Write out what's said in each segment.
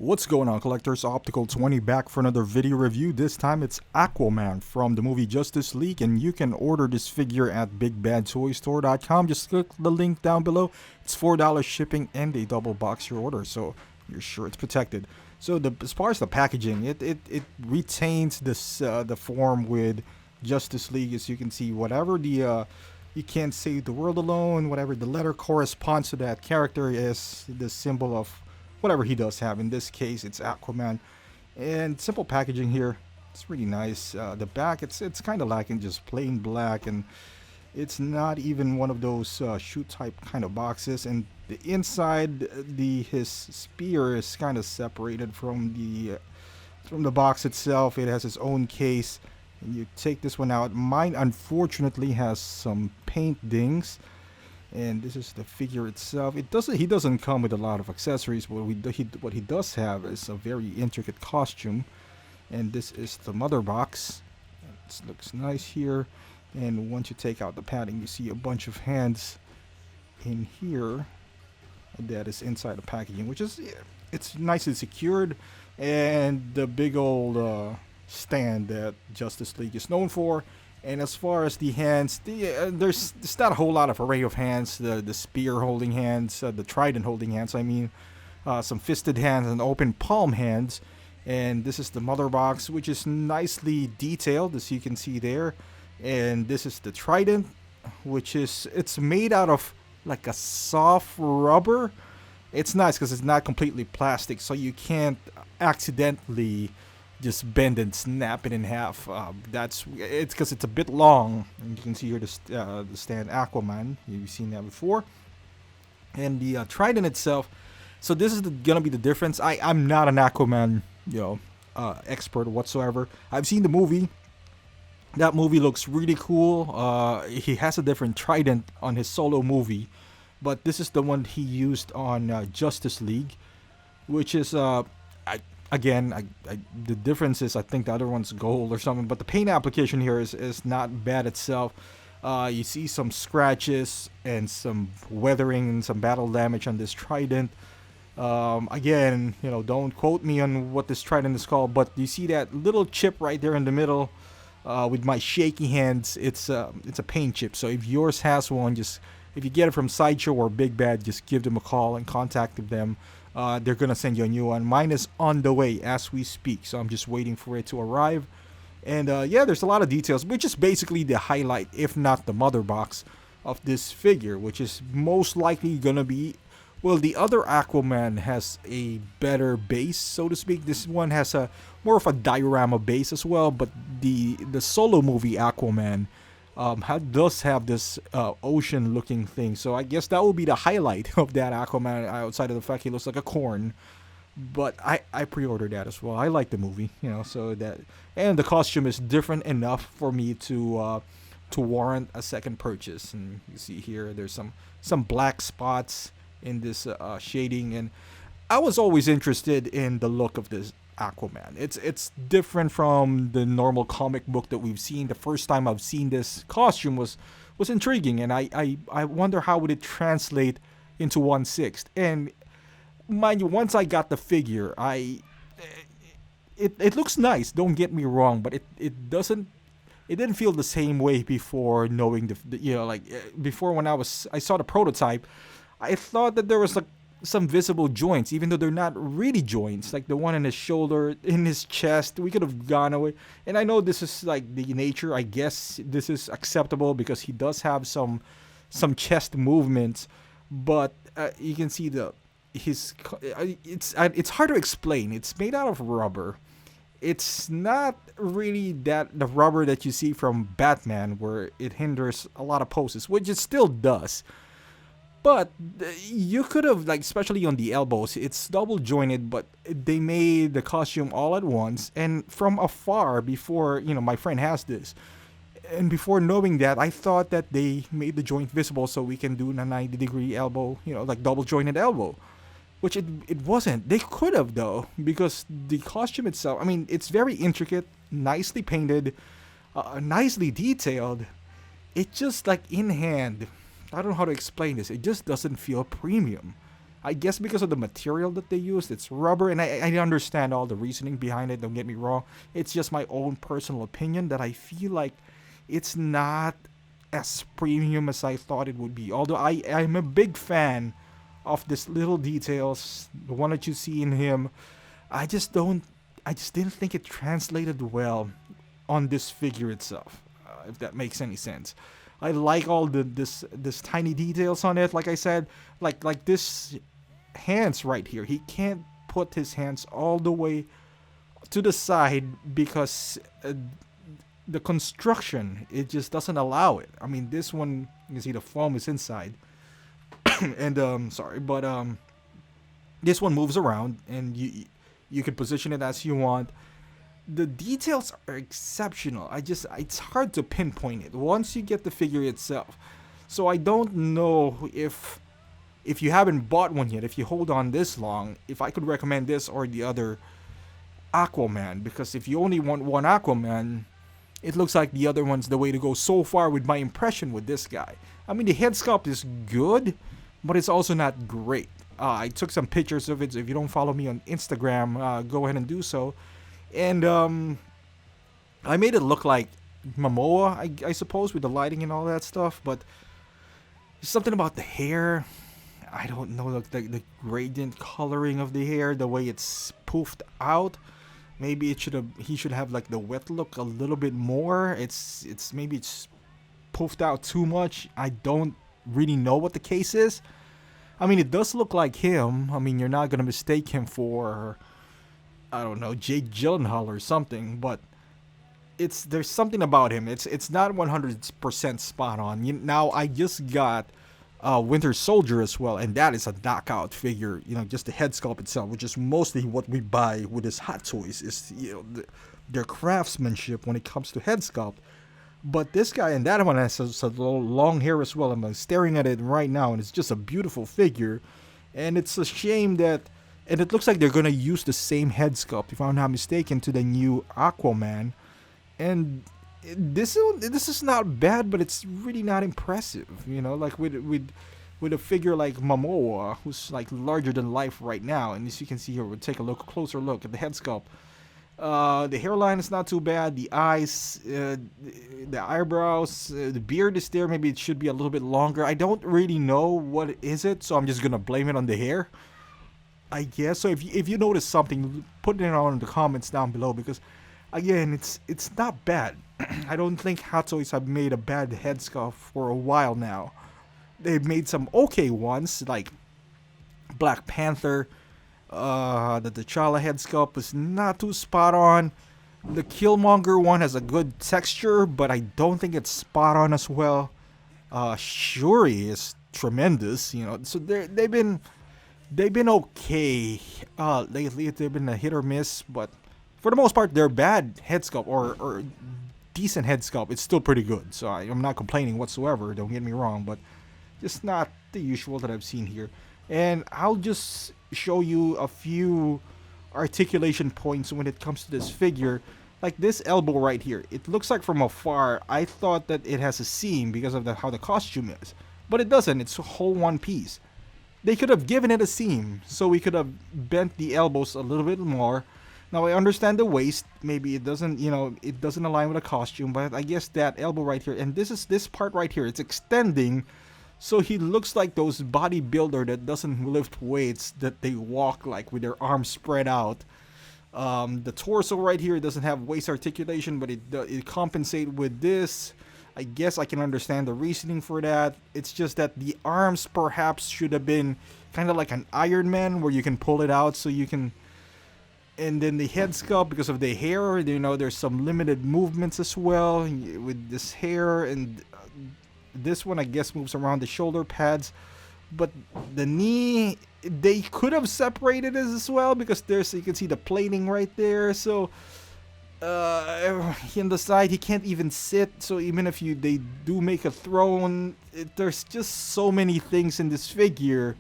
What's going on, collectors? Optical 20 back for another video review. This time it's Aquaman from the movie Justice League, and you can order this figure at bigbadtoystore.com. Just click the link down below. It's $4 shipping and they double box your order, so you're sure it's protected. So as far as the packaging, it retains this the form with Justice League. As you can see, whatever the you can't save the world alone, whatever the letter corresponds to that character is the symbol of whatever he does have. In this case, it's Aquaman. And simple packaging here. It's really nice. The back, it's kind of lacking, just plain black, and it's not even one of those shoe type kind of boxes. And the inside, his spear is kind of separated from the box itself. It has its own case. And you take this one out. Mine unfortunately has some paint dings. And this is the figure itself. He doesn't come with a lot of accessories, but what he does have is a very intricate costume. And this is the mother box. It looks nice here. And once you take out the padding, you see a bunch of hands in here. That is inside the packaging, which is, it's nicely secured. And the big old stand that Justice League is known for. And as far as the hands, there's not a whole lot of array of hands. The spear holding hands, the trident holding hands, I mean. Some fisted hands and open palm hands. And this is the mother box, which is nicely detailed, as you can see there. And this is the trident, which is, it's made out of like a soft rubber. It's nice because it's not completely plastic, so you can't accidentally just bend and snap it in half. It's because it's a bit long. And you can see here the stand Aquaman. You've seen that before. And the trident itself. So this is gonna be the difference. I'm not an Aquaman, expert whatsoever. I've seen the movie. That movie looks really cool. He has a different trident on his solo movie, but this is the one he used on Justice League, which is the difference is, I think the other one's gold or something, but the paint application here is not bad itself. You see some scratches and some weathering and some battle damage on this trident. Again, don't quote me on what this trident is called, but you see that little chip right there in the middle. With my shaky hands, it's a paint chip. So if yours has one, if you get it from Sideshow or Big Bad, just give them a call and contact them. They're gonna send you a new one. Mine is on the way as we speak, so I'm just waiting for it to arrive. And yeah, there's a lot of details, which is basically the highlight, if not the mother box, of this figure, which is most likely gonna be, well, the other Aquaman has a better base, so to speak. This one has a more of a diorama base as well, but the solo movie Aquaman does have this ocean looking thing, so I guess that will be the highlight of that Aquaman, outside of the fact he looks like a corn. But I pre-ordered that as well. I like the movie, so that, and the costume is different enough for me to warrant a second purchase. And you see here there's some black spots in this shading, and I was always interested in the look of this Aquaman. It's different from the normal comic book that we've seen. The first time I've seen this costume was intriguing, and I wonder how would it translate into 1/6. And mind you, once I got the figure, it looks nice, don't get me wrong, but it didn't feel the same way before knowing before when I saw the prototype. I thought that there was like some visible joints, even though they're not really joints, like the one in his shoulder, in his chest. We could have gone away. And I know this is like the nature. I guess this is acceptable because he does have some chest movements, but you can see it's hard to explain. It's made out of rubber. It's not really the rubber that you see from Batman, where it hinders a lot of poses, which it still does. But you could have, especially on the elbows, it's double jointed, but they made the costume all at once. And from afar, before, my friend has this, and before knowing that, I thought that they made the joint visible so we can do a 90-degree elbow, double jointed elbow. Which it wasn't. They could have, though, because the costume itself, I mean, it's very intricate, nicely painted, nicely detailed. It just, in hand, I don't know how to explain this. It just doesn't feel premium. I guess because of the material that they used, it's rubber, and I understand all the reasoning behind it. Don't get me wrong. It's just my own personal opinion that I feel like it's not as premium as I thought it would be. Although I'm a big fan of this little details, the one that you see in him. I just don't. I just didn't think it translated well on this figure itself. If that makes any sense. I like all this tiny details on it. Like I said, like this hands right here. He can't put his hands all the way to the side because the construction, it just doesn't allow it. I mean, this one, you can see the foam is inside, and sorry, but this one moves around, and you can position it as you want. The details are exceptional. It's hard to pinpoint it once you get the figure itself. So I don't know if you haven't bought one yet, if you hold on this long, if I could recommend this or the other Aquaman, because if you only want one Aquaman, it looks like the other one's the way to go so far with my impression with this guy. I mean, the head sculpt is good, but it's also not great. I took some pictures of it, so if you don't follow me on Instagram, go ahead and do so. And I made it look like Momoa, I suppose, with the lighting and all that stuff, but there's something about the hair. I don't know, the gradient coloring of the hair, the way it's poofed out. Maybe he should have like the wet look a little bit more. Maybe it's poofed out too much. I don't really know what the case is. I mean, it does look like him. I mean, you're not gonna mistake him for, I don't know, Jake Gyllenhaal or something, but there's something about him. It's not 100% spot on. Now I just got Winter Soldier as well, and that is a knockout figure. Just the head sculpt itself, which is mostly what we buy with this Hot Toys, is their craftsmanship when it comes to head sculpt. But this guy and that one has a long hair as well. I'm staring at it right now, and it's just a beautiful figure. And it's a shame that, and it looks like they're gonna use the same head sculpt, if I'm not mistaken, to the new Aquaman. And this is not bad, but it's really not impressive. Like with a figure like Momoa, who's like larger than life right now. And as you can see here, we'll take a closer look at the head sculpt. The hairline is not too bad. The eyes, the eyebrows, the beard is there. Maybe it should be a little bit longer. I don't really know what is it, so I'm just gonna blame it on the hair, I guess. So if you notice something, put it on in the comments down below, because again, it's not bad. I don't think Hot Toys have made a bad head sculpt for a while now. They've made some okay ones, like Black Panther. The T'Challa head sculpt was not too spot on. The Killmonger one has a good texture, but I don't think it's spot on as well. Shuri is tremendous, So they've been okay lately. They've been a hit or miss, but for the most part, they're bad head sculpt or decent head sculpt. It's still pretty good, so I'm not complaining whatsoever. Don't get me wrong, but just not the usual that I've seen here. And I'll just show you a few articulation points when it comes to this figure. Like this elbow right here, it looks like from afar I thought that it has a seam because of how the costume is, but it doesn't. It's a whole one piece. They could have given it a seam, so we could have bent the elbows a little bit more. Now I understand the waist, maybe it doesn't align with the costume, but I guess that elbow right here, and this part right here, it's extending. So he looks like those bodybuilder that doesn't lift weights, that they walk like with their arms spread out. The torso right here doesn't have waist articulation, but it compensates with this. I guess I can understand the reasoning for that. It's just that the arms perhaps should have been kind of like an Iron Man, where you can pull it out so you can. And then the head sculpt, because of the hair, there's some limited movements as well with this hair, and this one I guess moves around the shoulder pads, but the knee, they could have separated it as well, because you can see the plating right there. So in the side he can't even sit, so even if they do make a throne, there's just so many things in this figure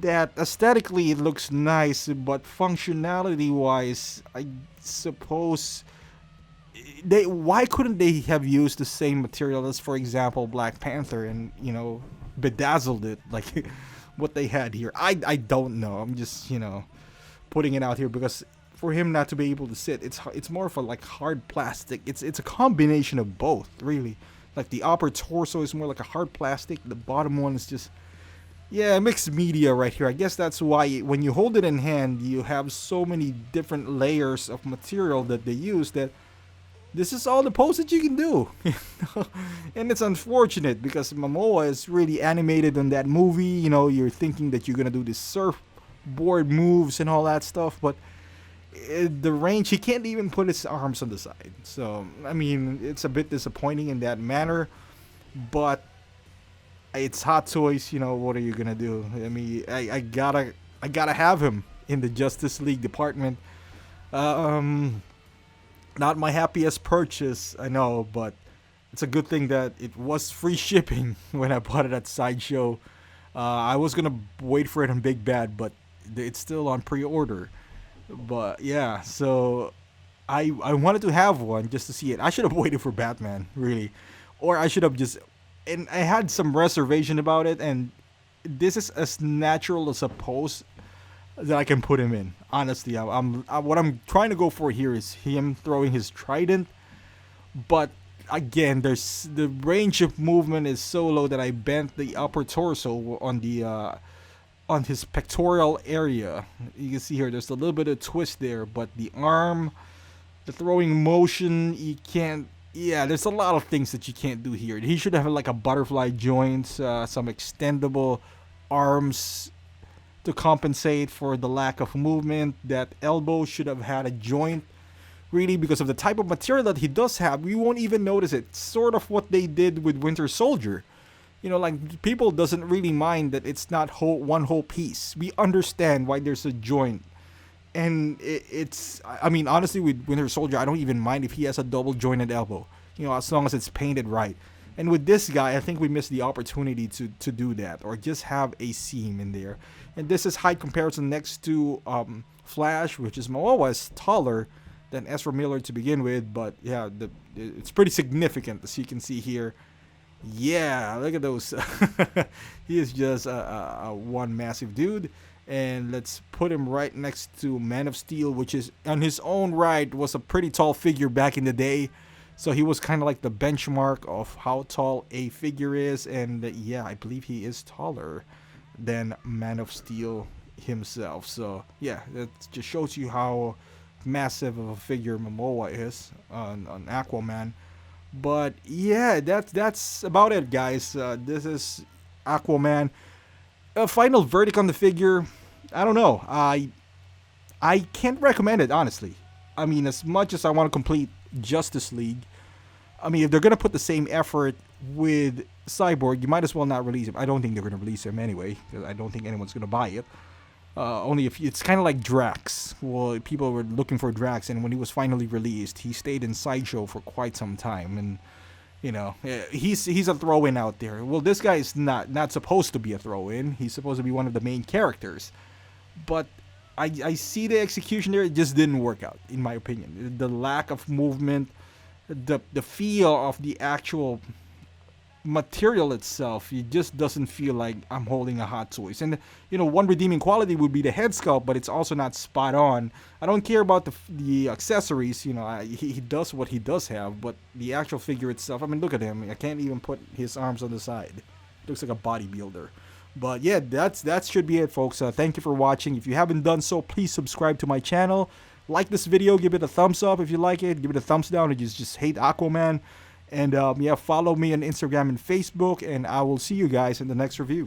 that aesthetically it looks nice, but functionality wise, I suppose why couldn't they have used the same material as, for example, Black Panther, and bedazzled it like what they had here. I don't know. I'm just, putting it out here because for him not to be able to sit, it's more of a like hard plastic. It's a combination of both, really. Like the upper torso is more like a hard plastic. The bottom one is just, yeah, mixed media right here. I guess that's why when you hold it in hand, you have so many different layers of material that they use that this is all the pose that you can do. And it's unfortunate because Momoa is really animated in that movie. You're thinking that you're going to do this surfboard moves and all that stuff, but the range, he can't even put his arms on the side. So, I mean, it's a bit disappointing in that manner, but it's Hot Toys, what are you going to do? I mean, I gotta have him in the Justice League department. Not my happiest purchase, I know, but it's a good thing that it was free shipping when I bought it at Sideshow. I was gonna wait for it on Big Bad, but it's still on pre-order. But yeah, so I wanted to have one just to see it. I should have waited for Batman, really, or I should have just. And I had some reservation about it, and this is as natural as a pose that I can put him in. Honestly, what I'm trying to go for here is him throwing his trident, but again, there's the range of movement is so low that I bent the upper torso on his pectoral area. You can see here, there's a little bit of twist there, but the arm, the throwing motion, you can't. Yeah, there's a lot of things that you can't do here. He should have like a butterfly joint, some extendable arms to compensate for the lack of movement. That elbow should have had a joint, really, because of the type of material that he does have. We won't even notice it. It's sort of what they did with Winter Soldier. Like people doesn't really mind that it's not one whole piece. We understand why there's a joint. And it's, I mean, honestly, with Winter Soldier, I don't even mind if he has a double jointed elbow, as long as it's painted right. And with this guy, I think we missed the opportunity to do that, or just have a seam in there. And this is height comparison next to Flash, which is Momoa is taller than Ezra Miller to begin with, but yeah, it's pretty significant, as you can see here. Yeah, look at those. He is just a one massive dude. And let's put him right next to Man of Steel, which is on his own right was a pretty tall figure back in the day. So he was kind of like the benchmark of how tall a figure is. And yeah, I believe he is taller than Man of Steel himself. So yeah, that just shows you how massive of a figure Momoa is on Aquaman. But yeah, that's about it, guys. This is Aquaman. A final verdict on the figure, I don't know. I can't recommend it, honestly. I mean, as much as I want to complete Justice League, I mean, if they're going to put the same effort with Cyborg, you might as well not release him. I don't think they're going to release him anyway, because I don't think anyone's going to buy it. Only if it's kind of like Drax. Well, people were looking for Drax, and when he was finally released, he stayed in Sideshow for quite some time, and he's a throw-in out there. Well, this guy is not supposed to be a throw-in. He's supposed to be one of the main characters. But I see the execution there. It just didn't work out, in my opinion. The lack of movement, the feel of the actual material itself, it just doesn't feel like I'm holding a Hot Toys. And one redeeming quality would be the head sculpt, but it's also not spot on. I don't care about the accessories. He does what he does have, but the actual figure itself, I mean, look at him. I can't even put his arms on the side. Looks like a bodybuilder. But yeah, that should be it, folks. Thank you for watching. If you haven't done so, please subscribe to my channel. Like this video, give it a thumbs up if you like it. Give it a thumbs down if you just hate Aquaman. And yeah, follow me on Instagram and Facebook, and I will see you guys in the next review.